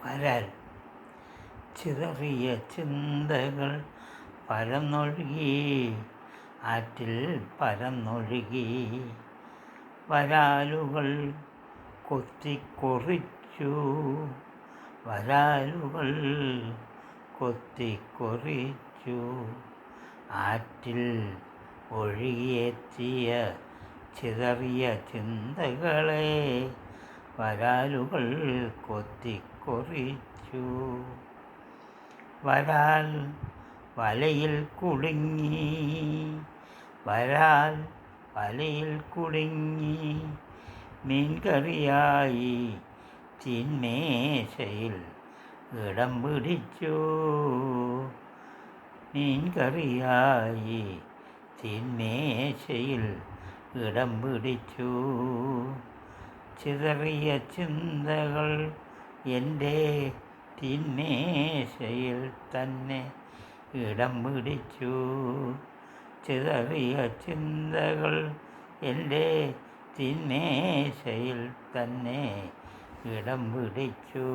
വരാൽ ചിതറിയ ചിന്തകൾ പരന്നൊഴുകി, ആറ്റിൽ പരന്നൊഴുകി. വരാലുകൾ കൊത്തിക്കൊറിച്ചു, വരാലുകൾ കൊത്തിക്കൊറിച്ചു. ആറ്റിൽ ഒഴുകിയെത്തിയ ചിതറിയ ചിന്തകളെ വരാലുകൾ കൊത്തിക്കൊറിച്ചു. വരാൽ വലയിൽ കുടുങ്ങി, വരാൽ വലയിൽ കുടുങ്ങി. മീൻകറിയായി തീന്മേശയിൽ ഇടം പിടിച്ചു, മീൻകറിയായി തീന്മേശയിൽ ഇടം പിടിച്ചു. ചിതറിയ ചിന്തകൾ എൻ്റെ തീന്മേശയിൽ തന്നെ ഇടം പിടിച്ചു. ചിതറിയ ചിന്തകൾ എൻ്റെ തീന്മേശയിൽ തന്നെ ഇടം പിടിച്ചു.